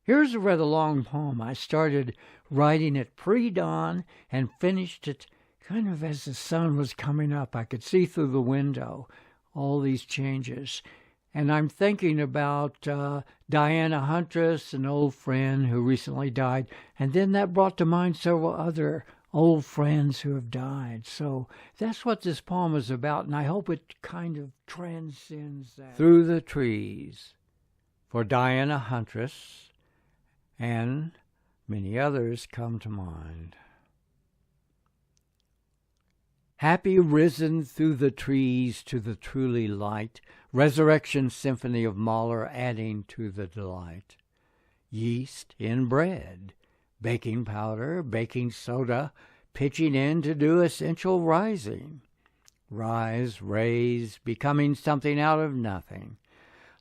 Here's a rather long poem. I started writing it pre-dawn and finished it kind of as the sun was coming up. I could see through the window all these changes. And I'm thinking about Diana Huntress, an old friend who recently died. And then that brought to mind several other old friends who have died. So that's what this poem is about, and I hope it kind of transcends that. Through the Trees, for Diana Huntress, and many others come to mind. Happy risen through the trees to the truly light, resurrection symphony of Mahler adding to the delight. Yeast in bread, baking powder, baking soda, pitching in to do essential rising. Rise, raise, becoming something out of nothing.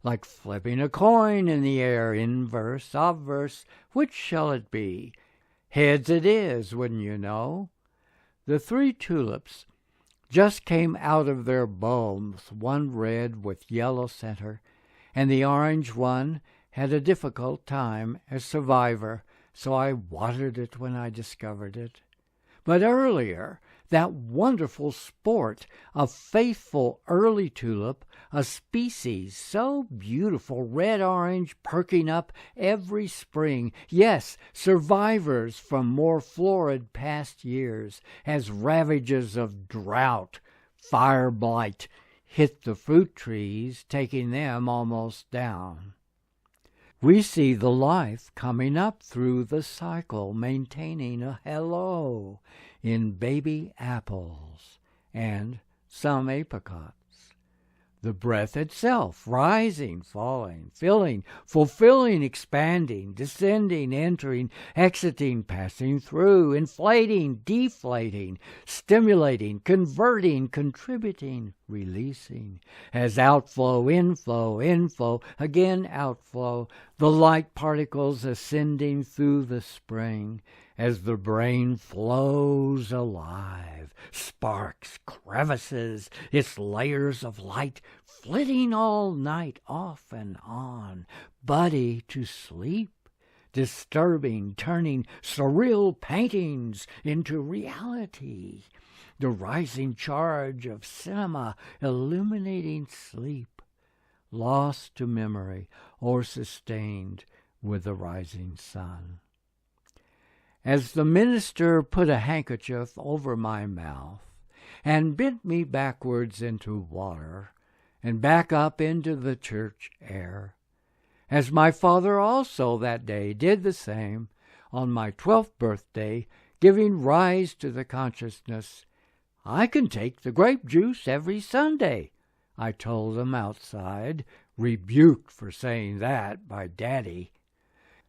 Like flipping a coin in the air, inverse, obverse, which shall it be? Heads it is, wouldn't you know? The 3 tulips just came out of their bulbs, one red with yellow center, and the orange one had a difficult time as survivor, so I watered it when I discovered it. But earlier, that wonderful sport, a faithful early tulip, a species so beautiful, red-orange, perking up every spring. Yes, survivors from more florid past years, as ravages of drought, fire blight, hit the fruit trees, taking them almost down. We see the life coming up through the cycle, maintaining a hello in baby apples and some apricots. The breath itself, rising, falling, filling, fulfilling, expanding, descending, entering, exiting, passing through, inflating, deflating, stimulating, converting, contributing, releasing, as outflow, inflow, again outflow, the light particles ascending through the spring, as the brain flows alive, sparks, crevices, its layers of light flitting all night off and on, body to sleep, disturbing, turning surreal paintings into reality, the rising charge of cinema illuminating sleep, lost to memory or sustained with the rising sun. As the minister put a handkerchief over my mouth and bent me backwards into water and back up into the church air, as my father also that day did the same on my 12th birthday, giving rise to the consciousness, I can take the grape juice every Sunday, I told him outside, rebuked for saying that by Daddy.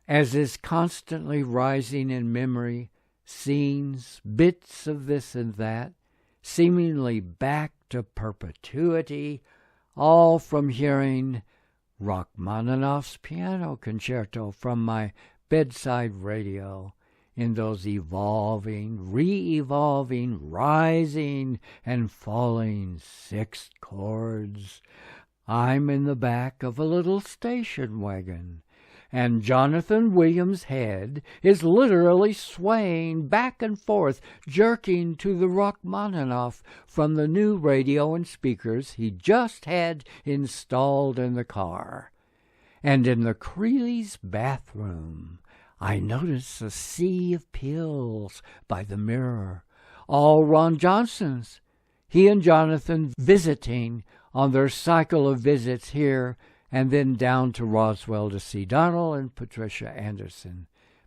As is constantly rising in memory, scenes, bits of this and that, seemingly back to perpetuity, all from hearing Rachmaninoff's piano concerto from my bedside radio in those evolving, re-evolving, rising and falling 6th chords. I'm in the back of a little station wagon, and Jonathan Williams' head is literally swaying back and forth, jerking to the Rachmaninoff from the new radio and speakers he just had installed in the car. And in the Creeley's bathroom, I notice a sea of pills by the mirror, all Ron Johnson's. He and Jonathan visiting on their cycle of visits here, and then down to Roswell to see Donald and Patricia Anderson,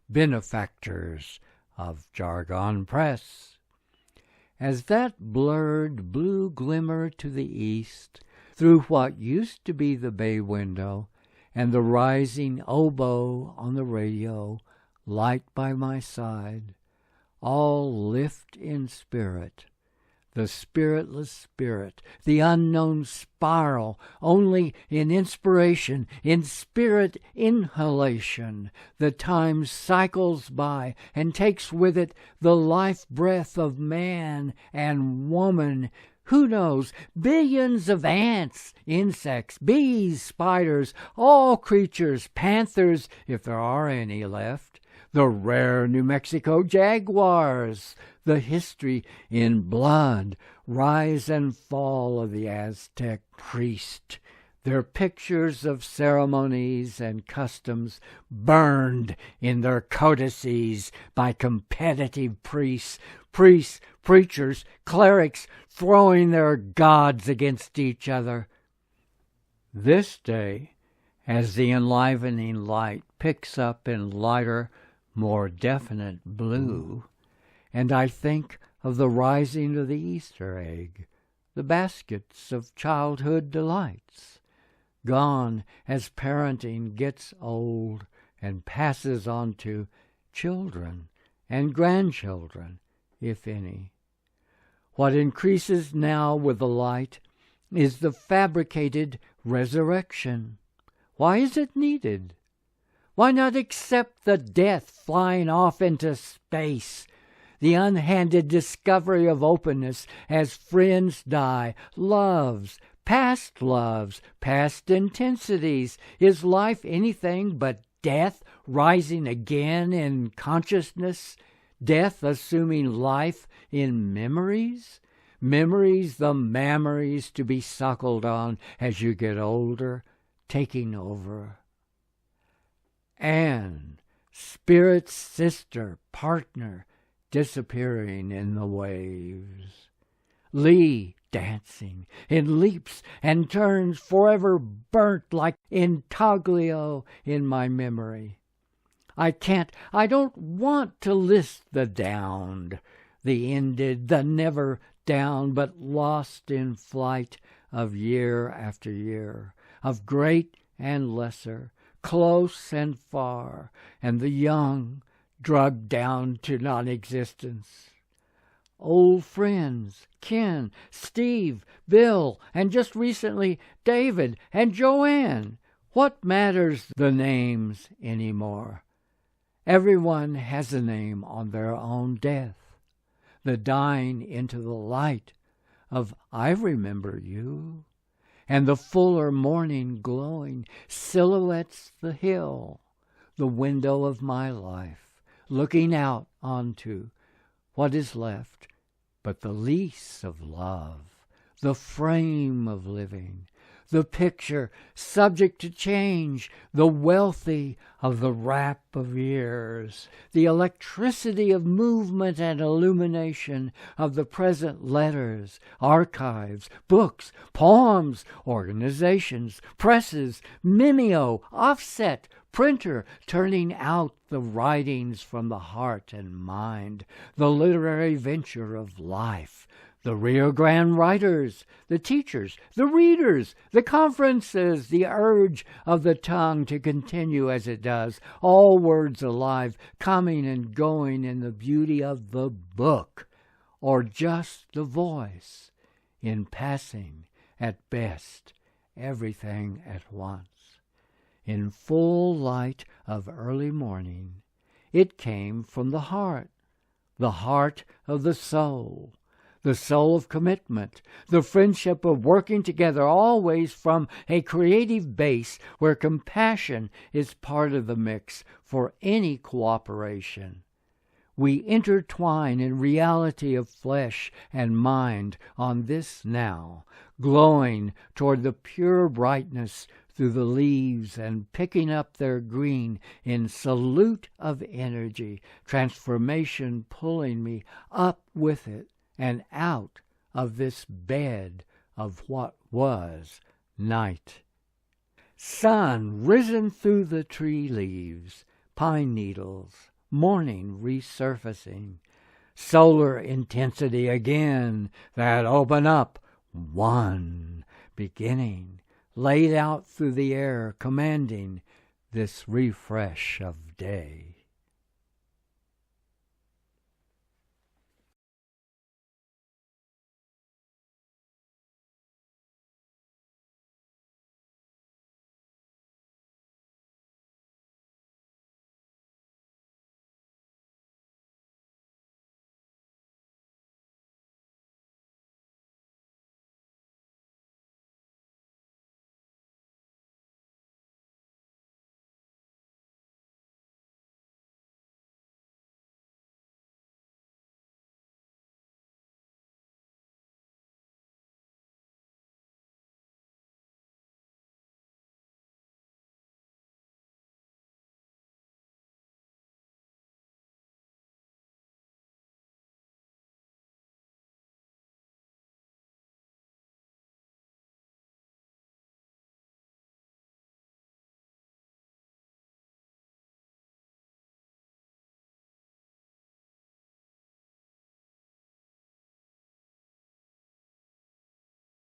benefactors of Jargon Press. As that blurred blue glimmer to the east, through what used to be the bay window, and the rising oboe on the radio, light by my side, all lift in spirit, the spiritless spirit, the unknown spiral, only in inspiration, in spirit inhalation, the time cycles by and takes with it the life breath of man and woman Who knows? Billions of ants, insects, bees, spiders, all creatures, panthers, if there are any left, the rare New Mexico jaguars, the history in blood, rise and fall of the Aztec priest, their pictures of ceremonies and customs burned in their codices by competitive priests, preachers, clerics throwing their gods against each other. This day, as the enlivening light picks up in lighter, more definite blue, and I think of the rising of the Easter egg, the baskets of childhood delights, gone as parenting gets old and passes on to children and grandchildren, if any. What increases now with the light is the fabricated resurrection. Why is it needed? Why not accept the death flying off into space, the unhanded discovery of openness as friends die, loves, past intensities? Is life anything but death rising again in consciousness? Death assuming life in memories? Memories, the mammaries to be suckled on as you get older, taking over. Anne, spirit's sister, partner, disappearing in the waves. Lee, dancing in leaps and turns, forever burnt like intaglio in my memory. I don't want to list the downed, the ended, the never down, but lost in flight of year after year, of great and lesser, close and far, and the young drugged down to non-existence. Old friends, Ken, Steve, Bill, and just recently David and Joanne. What matters the names anymore? Everyone has a name on their own death. The dying into the light of I remember you, and the fuller morning glowing silhouettes the hill, the window of my life, looking out onto what is left but the lease of love, the frame of living, the picture subject to change, the wealthy of the wrap of years, the electricity of movement and illumination of the present letters, archives, books, poems, organizations, presses, mimeo, offset, printer, turning out the writings from the heart and mind, the literary venture of life, the Rio Grande writers, the teachers, the readers, the conferences, the urge of the tongue to continue as it does, all words alive, coming and going in the beauty of the book, or just the voice, in passing, at best, everything at once. In full light of early morning, it came from the heart of the soul of commitment, the friendship of working together always from a creative base where compassion is part of the mix for any cooperation. We intertwine in reality of flesh and mind on this now, glowing toward the pure brightness through the leaves and picking up their green in salute of energy, transformation pulling me up with it and out of this bed of what was night. Sun risen through the tree leaves, pine needles, morning resurfacing, solar intensity again that open up, one beginning, laid out through the air, commanding this refresh of day.